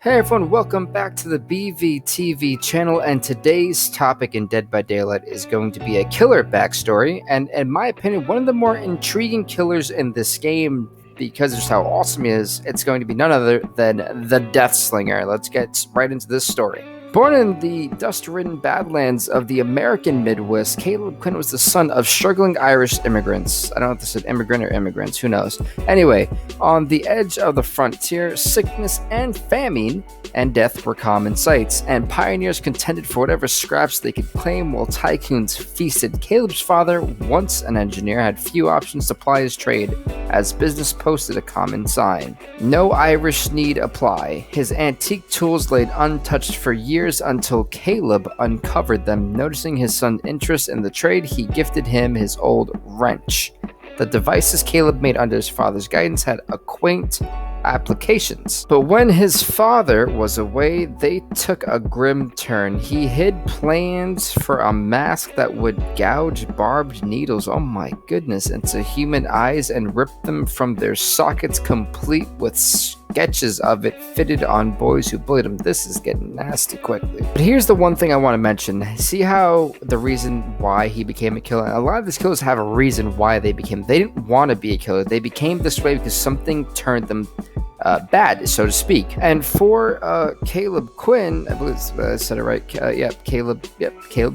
Hey everyone, welcome back to the BVTV channel, and today's topic in Dead by Daylight is going to be a killer backstory, and in my opinion, one of the more intriguing killers in this game, because of just how awesome he is. It's going to be none other than the Deathslinger. Let's get right into this story. Born in the dust-ridden badlands of the American Midwest, Caleb Quinn was the son of struggling Irish immigrants. I don't know if this is immigrant or immigrants, who knows. Anyway, on the edge of the frontier, sickness and famine and death were common sights, and pioneers contended for whatever scraps they could claim while tycoons feasted. Caleb's father, once an engineer, had few options to ply his trade, as business posted a common sign: "No Irish need apply." His antique tools laid untouched for years until Caleb uncovered them. Noticing his son's interest in the trade, he gifted him his old wrench. The devices Caleb made under his father's guidance had quaint applications, but when his father was away, they took a grim turn. He hid plans for a mask that would gouge barbed needles, oh my goodness, into human eyes and rip them from their sockets, complete with sketches of it fitted on boys who bullied him. This is getting nasty quickly. But here's the one thing I want to mention. See how the reason why he became a killer? A lot of these killers have a reason why they became. They didn't want to be a killer. They became this way because something turned them bad, so to speak. And for Caleb Quinn, I believe I said it right. Caleb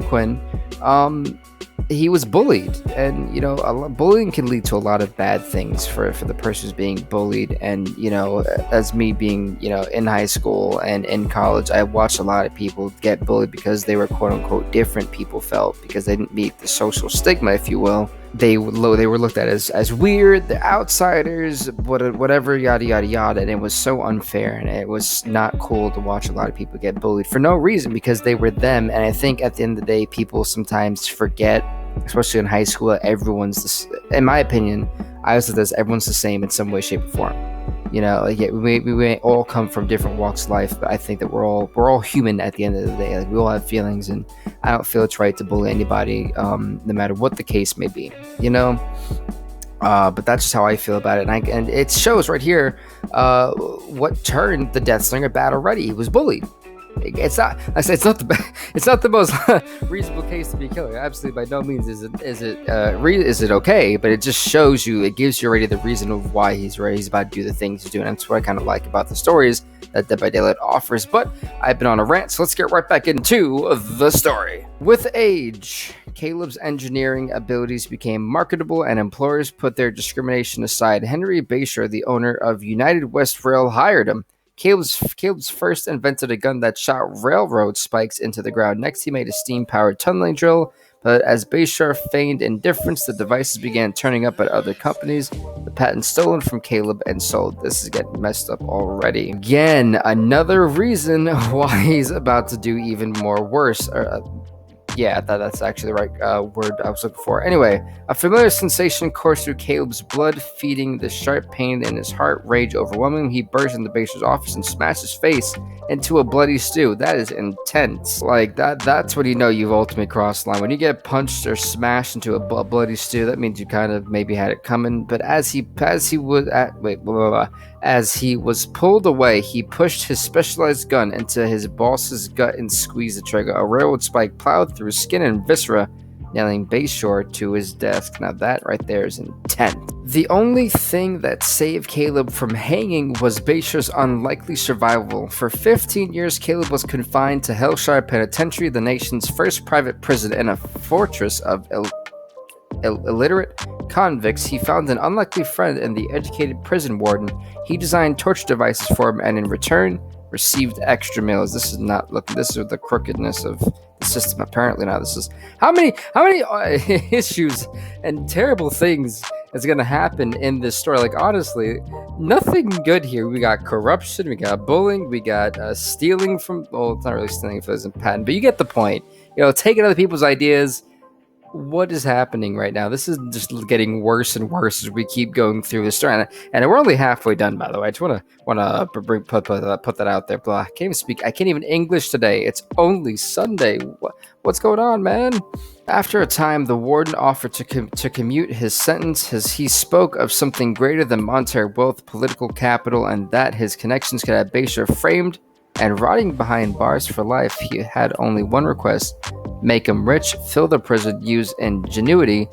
Quinn. He was bullied, and bullying can lead to a lot of bad things for the person who's being bullied. And as me being in high school and in college, I watched a lot of people get bullied because they were quote unquote different. People felt because they didn't meet the social stigma, if you will. They were looked at as weird, the outsiders, whatever, yada yada yada, and it was so unfair, and it was not cool to watch a lot of people get bullied for no reason because they were them. And I think at the end of the day, people sometimes forget, especially in high school, that in my opinion, I also said this, everyone's the same in some way, shape, or form. We may all come from different walks of life, but I think that we're all human at the end of the day. Like, we all have feelings, and I don't feel it's right to bully anybody, no matter what the case may be. But that's just how I feel about it, and it shows right here what turned the Deathslinger bad already. He was bullied. It's not the most reasonable case to be a killer. Absolutely, by no means is it okay. But it just shows you, it gives you already the reason of why he's about to do the things he's doing. That's what I kind of like about the stories that Dead by Daylight offers. But I've been on a rant, so let's get right back into the story. With age, Caleb's engineering abilities became marketable, and employers put their discrimination aside. Henry Bayshore, the owner of United West Rail, hired him. Caleb's first invented a gun that shot railroad spikes into the ground. Next, he made a steam-powered tunneling drill, but as Bayshore feigned indifference, the devices began turning up at other companies. The patent stolen from Caleb and sold. This is getting messed up already. Again, another reason why he's about to do even more worse. That's actually the right word I was looking for. Anyway, a familiar sensation coursed through Caleb's blood, feeding the sharp pain in his heart. Rage overwhelming him. He burst into Bayshore's office and smashed his face into a bloody stew. That is intense. Like, that's when you've ultimately crossed the line. When you get punched or smashed into a bloody stew, that means you kind of maybe had it coming. But as he was pulled away, he pushed his specialized gun into his boss's gut and squeezed the trigger. A railroad spike plowed through skin and viscera, nailing Bayshore to his desk. Now that right there is intense. The only thing that saved Caleb from hanging was Bayshore's unlikely survival. For 15 years, Caleb was confined to Hellshire Penitentiary, the nation's first private prison, in a fortress of illiterate convicts. He found an unlikely friend in the educated prison warden. He designed torture devices for him, and in return received extra meals. This is the crookedness of the system. Apparently now this is how many issues and terrible things is going to happen in this story. Like, honestly, nothing good here. We got corruption, we got bullying, we got stealing from, well, it's not really stealing if it isn't patent, but you get the point. Taking other people's ideas. What is happening right now? This is just getting worse and worse as we keep going through the story, and we're only halfway done, by the way. I just want to put that out there. Blah. I can't even speak. I can't even English today. It's only Sunday. What's going on, man? After a time, the warden offered to commute his sentence. He spoke of something greater than monetary wealth, political capital, and that his connections could have Bayshore framed and rotting behind bars for life, he had only one request: make him rich, fill the prison, use ingenuity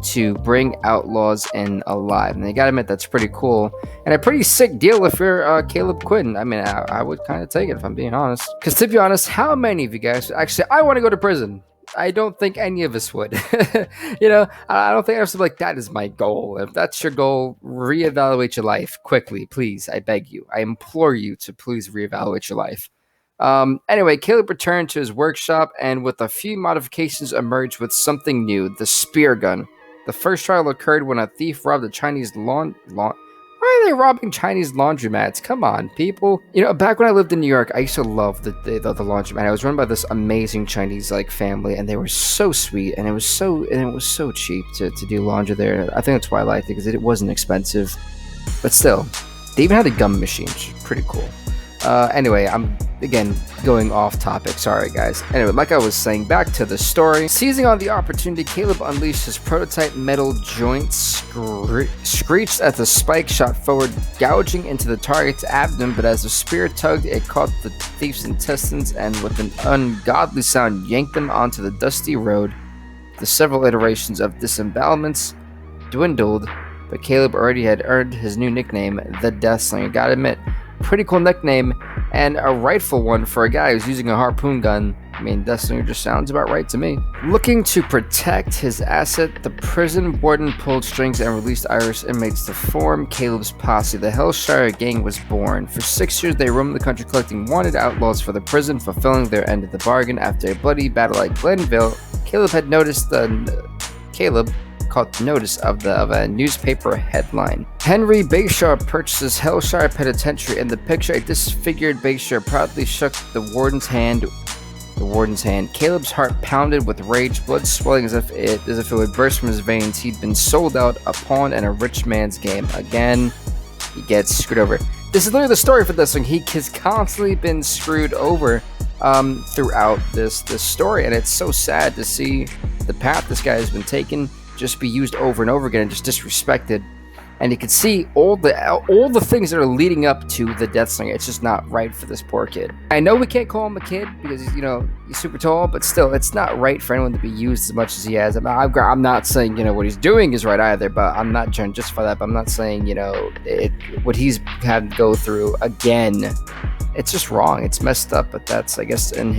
to bring outlaws in alive. And you gotta admit, that's pretty cool and a pretty sick deal if you're Caleb Quinn. I mean, I would kind of take it if I'm being honest. Because to be honest, how many of you guys actually, I want to go to prison? I don't think any of us would. I don't think I was like, that is my goal. If that's your goal, reevaluate your life quickly, please. I beg you. I implore you to please reevaluate your life. Anyway, Caleb returned to his workshop and with a few modifications emerged with something new: the spear gun. The first trial occurred when a thief robbed a Chinese Why are they robbing Chinese laundromats? Come on, people. Back when I lived in New York, I used to love the laundromat. I was run by this amazing Chinese family, and they were so sweet, and it was so cheap to do laundry there. I think that's why I liked it, because it wasn't expensive. But still, they even had a gum machine, which is pretty cool. Anyway, I'm again going off topic. Sorry, guys. Anyway, like I was saying, back to the story. Seizing on the opportunity, Caleb unleashed his prototype metal joint, screeched as the spike shot forward, gouging into the target's abdomen. But as the spear tugged, it caught the thief's intestines and, with an ungodly sound, yanked them onto the dusty road. The several iterations of disembowelments dwindled, but Caleb already had earned his new nickname, the Deathslinger. Gotta admit, pretty cool nickname, and a rightful one for a guy who's using a harpoon gun. I mean, Deathslinger just sounds about right to me. Looking to protect his asset, the prison warden pulled strings and released Irish inmates to form Caleb's posse. The Hellshire Gang was born. For 6 years, they roamed the country collecting wanted outlaws for the prison, fulfilling their end of the bargain. After a bloody battle at Glenville, Caleb caught notice of a newspaper headline. Henry Bayshore purchases Hellshire Penitentiary. In the picture, a disfigured Bayshore proudly shook the warden's hand. Caleb's heart pounded with rage, blood swelling as if it would burst from his veins. He'd been sold out, a pawn in a rich man's game. Again, he gets screwed over. This is literally the story for this one. He has constantly been screwed over throughout this story, and it's so sad to see the path this guy has been taking just be used over and over again and just disrespected. And you can see all the things that are leading up to the Deathslinger. It's just not right for this poor kid. I know we can't call him a kid because he's super tall, but still, it's not right for anyone to be used as much as he has. I'm not saying what he's doing is right either, but I'm not trying to justify that. But I'm not saying what he's had to go through again. It's just wrong. It's messed up, but that's, I guess, in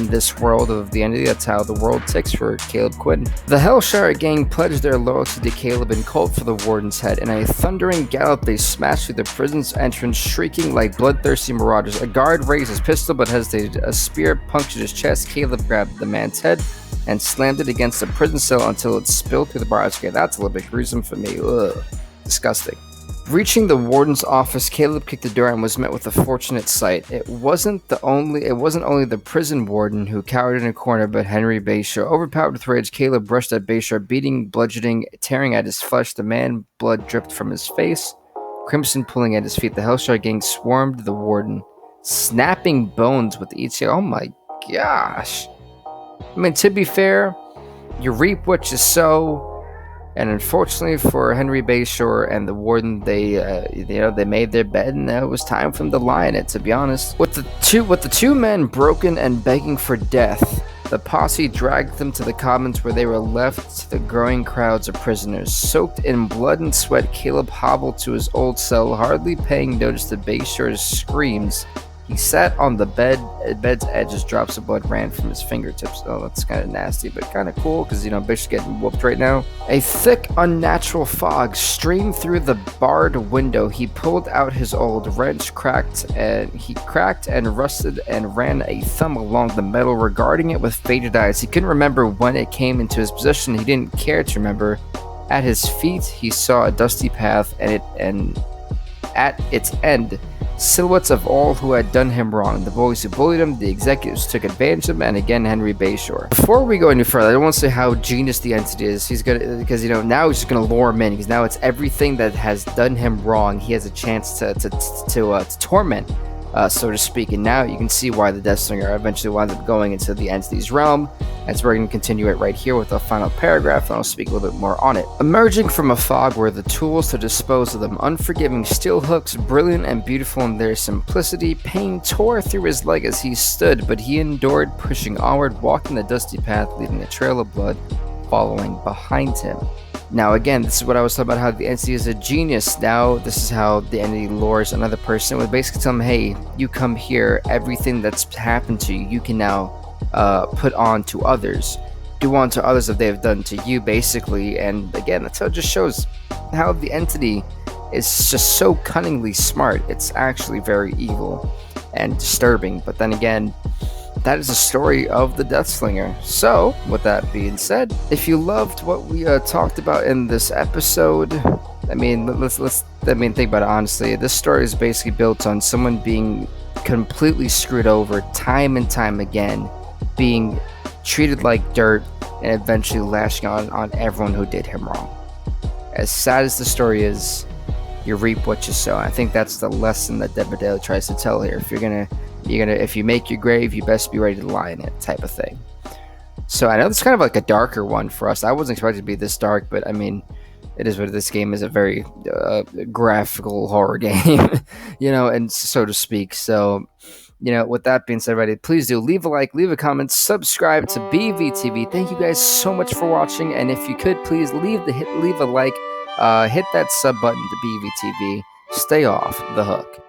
this world of the entity, that's how the world ticks for Caleb Quinn. The Hellshire Gang pledged their loyalty to Caleb and called for the warden's head. In a thundering gallop, they smashed through the prison's entrance, shrieking like bloodthirsty marauders. A guard raised his pistol but hesitated. A spear punctured his chest. Caleb grabbed the man's head and slammed it against the prison cell until it spilled through the bars. Okay, that's a little bit gruesome for me. Ugh, disgusting. Reaching the warden's office, Caleb kicked the door and was met with a fortunate sight. It wasn't only the prison warden who cowered in a corner, but Henry Bayshore. Overpowered with rage, Caleb rushed at Bayshore, beating, bludgeoning, tearing at his flesh. The man blood dripped from his face, crimson pulling at his feet. The Hellshire Gang swarmed the warden, snapping bones with each. Oh my gosh! I mean, to be fair, you reap what you sow. And unfortunately for Henry Bayshore and the warden, they made their bed, and it was time for them to lie in it. To be honest, with the two men broken and begging for death, the posse dragged them to the commons, where they were left to the growing crowds of prisoners. Soaked in blood and sweat, Caleb hobbled to his old cell, hardly paying notice to Bayshore's screams. He sat on the bed's edge as drops of blood ran from his fingertips. Oh, that's kind of nasty, but kind of cool, because, Bishop's getting whooped right now. A thick, unnatural fog streamed through the barred window. He pulled out his old wrench, cracked and rusted, and ran a thumb along the metal, regarding it with faded eyes. He couldn't remember when it came into his possession. He didn't care to remember. At his feet, he saw a dusty path, and at its end, silhouettes of all who had done him wrong. The boys who bullied him, the executives took advantage of him, and again, Henry Bayshore. Before we go any further, I don't want to say how genius the entity is. Because now he's just gonna lure him in, because now it's everything that has done him wrong. He has a chance to torment. so to speak. And now you can see why the Deathslinger eventually winds up going into the Entity's realm, as we're going to continue it right here with the final paragraph, and I'll speak a little bit more on it. Emerging from a fog were the tools to dispose of them. Unforgiving steel hooks, brilliant and beautiful in their simplicity. Pain tore through his leg as he stood, but he endured, pushing onward, walking the dusty path, leaving a trail of blood following behind him. Now, again, this is what I was talking about, how the entity is a genius. Now, this is how the entity lures another person. It would basically tell them, hey, you come here, everything that's happened to you, you can now put on to others. Do on to others that they have done to you, basically. And again, that's how it just shows how the entity is just so cunningly smart. It's actually very evil and disturbing. But then again, that is the story of the Deathslinger. So, with that being said, if you loved what we talked about in this episode, I mean, think about it honestly. This story is basically built on someone being completely screwed over time and time again, being treated like dirt, and eventually lashing on everyone who did him wrong. As sad as the story is, you reap what you sow. I think that's the lesson that Dead by Daylight tries to tell here. If you make your grave, you best be ready to lie in it, type of thing. So I know it's kind of like a darker one for us. I wasn't expecting to be this dark, but I mean, it is what this game is, a very graphical horror game, and so to speak. So, with that being said, everybody, please do leave a like, leave a comment, subscribe to BVTV. Thank you guys so much for watching, and if you could, please leave a like, hit that sub button to BVTV. Stay off the hook.